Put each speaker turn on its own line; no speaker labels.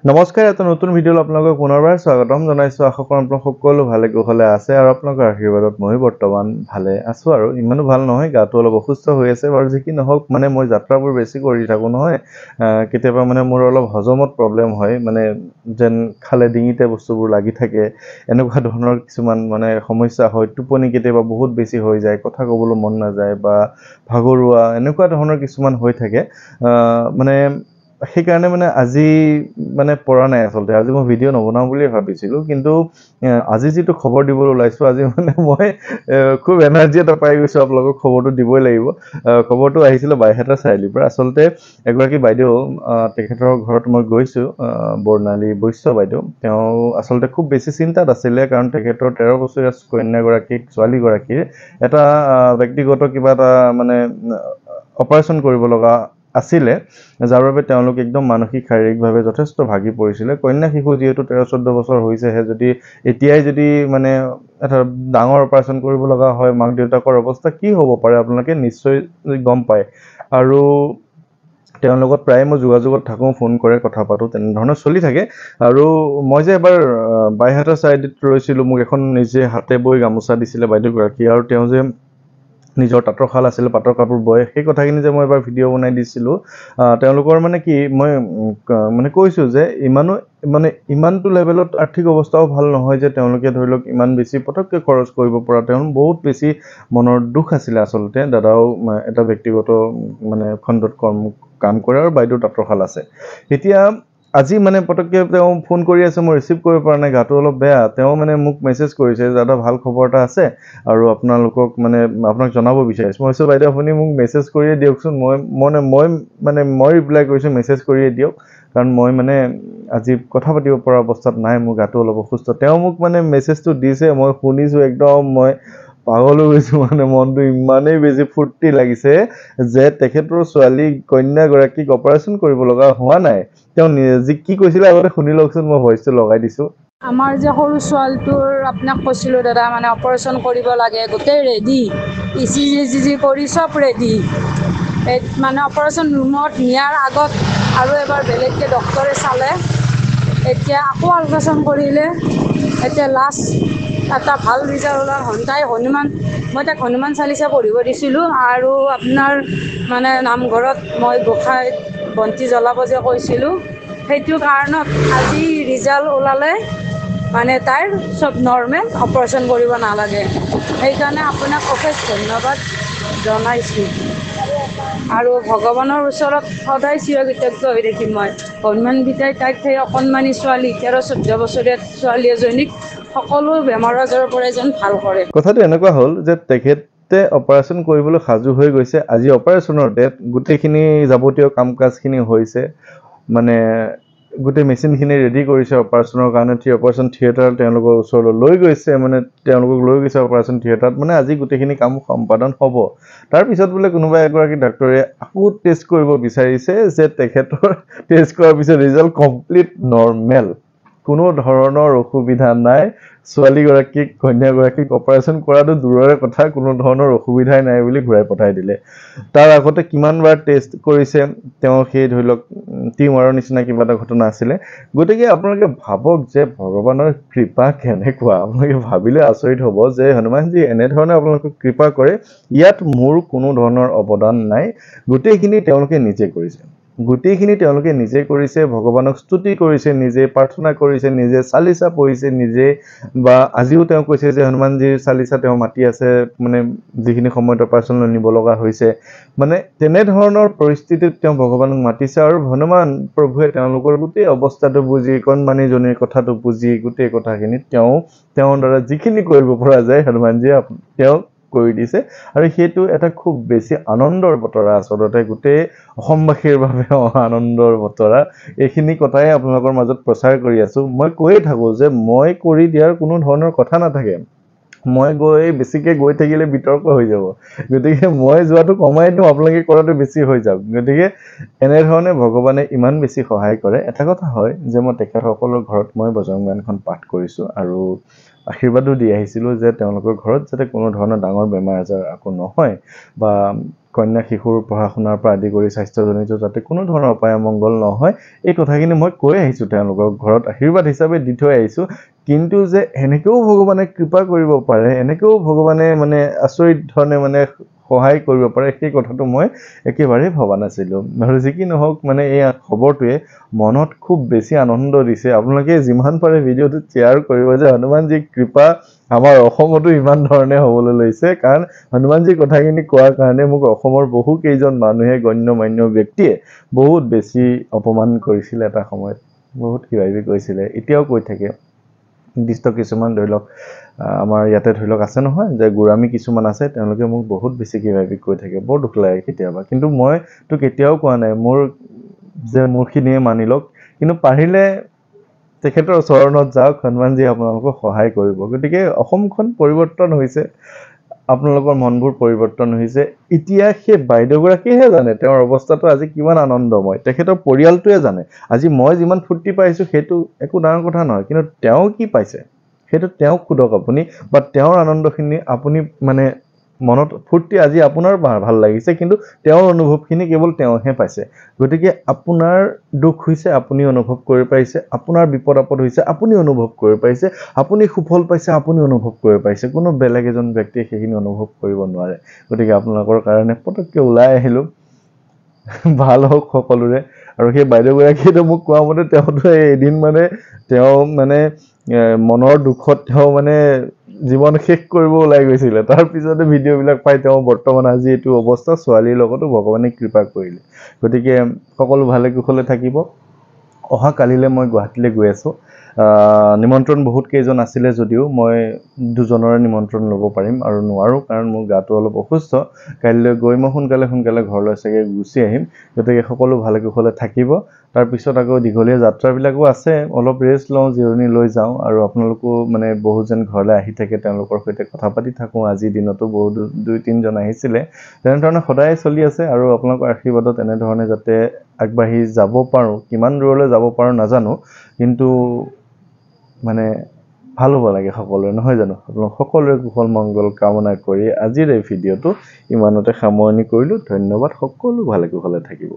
নমস্কাৰ, এটা নতুন ভিডিঅ'ত আপোনালোকক পুনৰবাৰ স্বাগতম জনাইছোঁ। আশা কৰোঁ আপোনালোক সকলো ভালে কুশলে আছে আৰু আপোনালোকৰ আশীৰ্বাদত মই বৰ্তমান ভালে আছোঁ আৰু ইমানো ভাল নহয়, গাটো অলপ অসুস্থ হৈ আছে বাৰু। যি কি নহওক, মানে মই যাত্ৰাবোৰ বেছি কৰি থাকোঁ নহয়, কেতিয়াবা মানে মোৰ অলপ হজমত প্ৰব্লেম হয়, মানে যেন খালে ডিঙিতে বস্তুবোৰ লাগি থাকে, এনেকুৱা ধৰণৰ কিছুমান মানে সমস্যা হয়। টোপনি কেতিয়াবা বহুত বেছি হৈ যায়, কথা ক'বলৈ মন নাযায় বা ভাগৰুৱা, এনেকুৱা ধৰণৰ কিছুমান হৈ থাকে। মানে সেইকাৰণে মানে আজি মানে পৰা নাই আচলতে। আজি মই ভিডিঅ' নবনাওঁ বুলিয়ে ভাবিছিলোঁ, কিন্তু আজি যিটো খবৰ দিবলৈ ওলাইছোঁ, আজি মানে মই খুব এনাৰ্জি এটা পাই গৈছোঁ, আপোনালোকক খবৰটো দিবই লাগিব। খবৰটো আহিছিলে বাইহাটা চাৰিআলিৰ পৰা। আচলতে এগৰাকী বাইদেউ, তেখেতৰ ঘৰত মই গৈছোঁ, বৰ্ণালী বৈশ্য বাইদেউ। তেওঁ আচলতে খুব বেছি চিন্তাত আছিলে, কাৰণ তেখেতৰ 13 বছৰীয়া কন্যাগৰাকীক, ছোৱালীগৰাকীৰ এটা ব্যক্তিগত কিবা এটা মানে অপাৰেশ্যন কৰিব লগা আছিলে, যাৰ বাবে তেওঁলোক একদম মানসিক শাৰীৰিকভাৱে যথেষ্ট ভাগি পৰিছিলে। কন্যা শিশু যিহেতু 13-14 বছৰ হৈছেহে, যদি এতিয়াই যদি মানে এটা ডাঙৰ অপাৰেশ্যন কৰিব লগা হয়, মাক দেউতাকৰ অৱস্থা কি হ'ব পাৰে আপোনালোকে নিশ্চয় গম পায়। আৰু তেওঁৰ লগত প্ৰায় মই যোগাযোগত থাকোঁ, ফোন কৰে, কথা পাতোঁ, তেনেধৰণৰ চলি থাকে। আৰু মই যে এবাৰ বাইহাটা চাৰিআলিত ৰৈছিলোঁ, মোক এখন নিজে হাতে বৈ গামোচা দিছিলে বাইদেউগৰাকী, আৰু তেওঁ যে নিজৰ তাঁতৰ শাল আছিলে, পাটৰ কাপোৰ বয়, সেই কথাখিনি যে মই এবাৰ ভিডিঅ' বনাই দিছিলোঁ। তেওঁলোকৰ মানে কি, মই মানে কৈছোঁ যে ইমানটো লেভেলত আৰ্থিক অৱস্থাও ভাল নহয় যে তেওঁলোকে ধৰি লওক ইমান বেছি পটককৈ খৰচ কৰিব পৰা। তেওঁ বহুত বেছি মনৰ দুখ আছিলে আচলতে। দাদাও এটা ব্যক্তিগত মানে খণ্ডত কাম কৰে আৰু বাইদেউ তাঁতৰ শাল আছে। এতিয়া আজি মানে পটককৈ তেওঁ ফোন কৰি আছে, মই ৰিচিভ কৰিব পৰা নাই, গাটো অলপ বেয়া। তেওঁ মানে মোক মেছেজ কৰিছে, দাদা ভাল খবৰ এটা আছে আৰু আপোনাক জনাব বিচাৰিছোঁ। মই কৈছোঁ, বাইদেউ আপুনি মোক মেছেজ কৰিয়ে দিয়কচোন, মই ৰিপ্লাই কৰিছোঁ, মেছেজ কৰিয়ে দিয়ক, কাৰণ মই মানে আজি কথা পাতিব পৰা অৱস্থাত নাই, মোৰ গাটো অলপ অসুস্থ। তেওঁ মোক মানে মেছেজটো দিছে, মই শুনিছোঁ, একদম মই পাগল হৈ গৈছোঁ। মানে মনটো ইমানেই বেছি ফূৰ্তি লাগিছে যে তেখেতৰ ছোৱালী কন্যাগৰাকীক অপাৰেশ্যন কৰিব লগা হোৱা নাই। তেওঁ কি কৈছিলে আগতে শুনি লওকচোন, মই ভইচটো লগাই দিছোঁ।
আমাৰ যে সৰু ছোৱালীটোৰ আপোনাক কৈছিলোঁ দাদা, মানে অপাৰেশ্যন কৰিব লাগে, গোটেই ৰেডি, ইচিজি কৰি চব ৰেডি। মানে অপাৰেশ্যন ৰুমত নিয়াৰ আগত আৰু এবাৰ বেলেগকৈ ডক্টৰে চালে, এতিয়া আকৌ আল্ট্ৰাচাউণ্ড কৰিলে, এতিয়া লাষ্ট এটা ভাল ৰিজাল্ট ওলাল। মই তাক হনুমান চালিচা পঢ়িব দিছিলোঁ, আৰু আপোনাৰ মানে নামঘৰত মই গোঁসাইত বন্তি জ্বলাব যে কৈছিলোঁ, সেইটো কাৰণত আজি ৰিজাল্ট ওলালে, মানে তাইৰ চব নৰ্মেল, অপাৰেশ্যন কৰিব নালাগে। সেইকাৰণে আপোনাক অশেষ ধন্যবাদ জনাইছোঁ, আৰু ভগৱানৰ ওচৰত সদায় চিৰকৃতজ্ঞ হৈ থাকিম। মই হনুমান পিতাই তাইক সেই অকণমানি ছোৱালী, 13-14 বছৰীয়া ছোৱালী এজনীক সকলো বেমাৰ আজাৰৰ পৰা যেন ভাল কৰে।
কথাটো এনেকুৱা হ'ল যে তেখেতে অপাৰেশ্যন কৰিবলৈ সাজু হৈ গৈছে। আজি অপাৰেশ্যনৰ ডেট, গোটেইখিনি যাৱতীয় কাম কাজখিনি হৈছে, মানে গোটেই মেচিনখিনি ৰেডি কৰিছে অপাৰেশ্যনৰ কাৰণে। অপাৰেশ্যন থিয়েটাৰ তেওঁলোকৰ ওচৰলৈ লৈ গৈছে, মানে তেওঁলোকক লৈ গৈছে অপাৰেশ্যন থিয়েটাৰত, মানে আজি গোটেইখিনি কাম সম্পাদন হ'ব। তাৰপিছত বোলে কোনোবা এগৰাকী ডাক্তৰে আকৌ টেষ্ট কৰিব বিচাৰিছে, যে তেখেতৰ টেষ্ট কৰাৰ পিছত ৰিজাল্ট কমপ্লিট নৰ্মেল, কোনো ধৰণৰ অসুবিধা নাই। ছোৱালীগৰাকীক, কন্যাগৰাকীক অপাৰেশ্যন কৰাটো দূৰৰে কথা, কোনো ধৰণৰ অসুবিধাই নাই বুলি ঘূৰাই পঠাই দিলে। তাৰ আগতে কিমানবাৰ টেষ্ট কৰিছে তেওঁ, সেই ধৰি লওক টিউমাৰৰ নিচিনা কিবা এটা ঘটনা আছিলে। গতিকে আপোনালোকে ভাবক যে ভগৱানৰ কৃপা কেনেকুৱা। আপোনালোকে ভাবিলে আচৰিত হ'ব যে হনুমানজী এনেধৰণে আপোনালোকক কৃপা কৰে, ইয়াত মোৰ কোনো ধৰণৰ অৱদান নাই। গোটেইখিনি তেওঁলোকে নিজে কৰিছে, ভগৱানক স্তুতি কৰিছে, নিজে প্ৰাৰ্থনা কৰিছে, নিজে চালিচা পঢ়িছে, নিজে, বা আজিও তেওঁ কৈছে যে হনুমানজীৰ চালিচা তেওঁ মাতি আছে, মানে যিখিনি সময়ত অপাৰেশ্যনলৈ নিব লগা হৈছে, মানে তেনেধৰণৰ পৰিস্থিতিত তেওঁ ভগৱানক মাতিছে। আৰু হনুমান প্ৰভুৱে তেওঁলোকৰ গোটেই অৱস্থাটো বুজি, কণমানিজনীৰ কথাটো বুজি, গোটেই কথাখিনিত তেওঁৰ দ্বাৰা যিখিনি কৰিব পৰা যায় হনুমানজীয়ে তেওঁ কৰি দিছে। আৰু সেইটো এটা খুব বেছি আনন্দৰ বতৰা, আচলতে গোটেই অসমবাসীৰ বাবে আনন্দৰ বতৰা। এইখিনি কথাই আপোনালোকৰ মাজত প্ৰচাৰ কৰি আছোঁ। মই কৈয়ে থাকোঁ যে মই কৰি দিয়াৰ কোনো ধৰণৰ কথা নাথাকে, মই বেছিকৈ গৈ থাকিলে বিতৰ্ক হৈ যাব, গতিকে মই যোৱাটো কমাই দিওঁ, আপোনালোকে কৰাটো বেছি হৈ যাওক। গতিকে এনেধৰণে ভগৱানে ইমান বেছি সহায় কৰে। এটা কথা হয় যে মই তেখেতসকলৰ ঘৰত মই বজৰং বাণখন পাঠ কৰিছোঁ, আৰু আশীৰ্বাদো দি আহিছিলোঁ যে তেওঁলোকৰ ঘৰত যাতে কোনো ধৰণৰ ডাঙৰ বেমাৰ আজাৰ আকৌ নহয় বা কন্যা শিশুৰ পঢ়া শুনাৰ পৰা আদি কৰি স্বাস্থ্যজনিত যাতে কোনো ধৰণৰ অপায় অমংগল নহয় এই কথাখিনি মই কৈ আহিছোঁ তেওঁলোকৰ ঘৰত আশীৰ্বাদ হিচাপে দি থৈ আহিছোঁ কিন্তু যে এনেকৈও ভগৱানে কৃপা কৰিব পাৰে এনেকৈও ভগৱানে মানে আচৰিত ধৰণে মানে সহায় কৰিব পাৰে সেই কথাটো মই একেবাৰে ভবা নাছিলোঁ আৰু যি কি নহওক মানে এই খবৰটোৱে মনত খুব বেছি আনন্দ দিছে আপোনালোকে যিমান পাৰে ভিডিঅ'টো শ্বেয়াৰ কৰিব যে হনুমানজীৰ কৃপা আমাৰ অসমতো ইমান ধৰণে হ'বলৈ লৈছে কাৰণ হনুমানজীৰ কথাখিনি কোৱাৰ কাৰণে মোক অসমৰ বহু কেইজন মানুহে গণ্যমান্য ব্যক্তিয়ে বহুত বেছি অপমান কৰিছিল এটা সময়ত বহুত কিবা কিবি কৈছিলে এতিয়াও কৈ থাকে নিৰ্দিষ্ট কিছুমান ধৰি লওক আমাৰ ইয়াতে ধৰি লওক আছে নহয় যে গোৰামী কিছুমান আছে তেওঁলোকে মোক বহুত বেছি কিবা কিবি কৈ থাকে বৰ দুখ লাগে কেতিয়াবা কিন্তু মইতো কেতিয়াও কোৱা নাই মোৰখিনিয়ে মানি লওক কিন্তু পাৰিলে তেখেতৰ চৰণত যাওক হনুমানজীয়ে আপোনালোকক সহায় কৰিব গতিকে অসমখন পৰিৱৰ্তন হৈছে আপোনালোকৰ মনবোৰ পৰিৱৰ্তন হৈছে এতিয়া সেই বাইদেউগৰাকীয়েহে জানে তেওঁৰ অৱস্থাটো আজি কিমান আনন্দময় তেখেতৰ পৰিয়ালটোৱে জানে আজি মই যিমান ফূৰ্তি পাইছোঁ সেইটো একো ডাঙৰ কথা নহয় কিন্তু তেওঁ কি পাইছে সেইটো তেওঁক সোধক আপুনি বা তেওঁৰ আনন্দখিনি আপুনি মানে মনত ফূৰ্তি আজি আপোনাৰ ভাল লাগিছে কিন্তু তেওঁৰ অনুভৱখিনি কেৱল তেওঁহে পাইছে গতিকে আপোনাৰ দুখ হৈছে আপুনি অনুভৱ কৰিব পাৰিছে আপোনাৰ বিপদ আপদ হৈছে আপুনি অনুভৱ কৰিব পাৰিছে আপুনি সুফল পাইছে আপুনি অনুভৱ কৰিব পাৰিছে কোনো বেলেগ এজন ব্যক্তিয়ে সেইখিনি অনুভৱ কৰিব নোৱাৰে গতিকে আপোনালোকৰ কাৰণে পটককৈ ওলাই আহিলোঁ ভাল হওক সকলোৰে আৰু সেই বাইদেউগৰাকীয়েতো মোক কোৱা মতে তেওঁতো এদিন মানে তেওঁ মানে মনৰ দুখত তেওঁ মানে জীৱন শেষ কৰিব ওলাই গৈছিলে তাৰ পিছতে ভিডিঅ'বিলাক পাই তেওঁ বৰ্তমান আজি এইটো অৱস্থা ছোৱালীৰ লগতো ভগৱানে কৃপা কৰিলে গতিকে সকলো ভালে কুশলে থাকিব অহা কালিলৈ মই গুৱাহাটীলৈ গৈ আছোঁ নিমন্ত্ৰণ বহুত কেইজন আছিলে যদিও মই দুজনৰে নিমন্ত্ৰণ ল'ব পাৰিম আৰু নোৱাৰোঁ কাৰণ মোৰ গাটো অলপ অসুস্থ কাইলৈ গৈ মই সোনকালে ঘৰলৈ চাগে গুচি আহিম গতিকে সকলো ভালে কুশলে থাকিব তাৰপিছত আকৌ দীঘলীয়া যাত্ৰাবিলাকো আছে অলপ ৰেষ্ট লওঁ জিৰণি লৈ যাওঁ আৰু আপোনালোকো মানে বহুজন ঘৰলৈ আহি থাকে তেওঁলোকৰ সৈতে কথা পাতি থাকোঁ আজিৰ দিনতো দুই তিনিজন আহিছিলে তেনেধৰণে সদায় চলি আছে আৰু আপোনালোকৰ আশীৰ্বাদত এনেধৰণে যাতে আগবাঢ়ি যাব পাৰোঁ কিমান দূৰলৈ যাব পাৰোঁ নাজানো কিন্তু মানে ভাল হ'ব লাগে সকলোৰে নহয় জানো আপোনালোক সকলোৰে কুশল মংগল কামনা কৰি আজিৰ এই ভিডিঅ'টো ইমানতে সামৰণি কৰিলোঁ ধন্যবাদ সকলো ভালে কুশলে থাকিব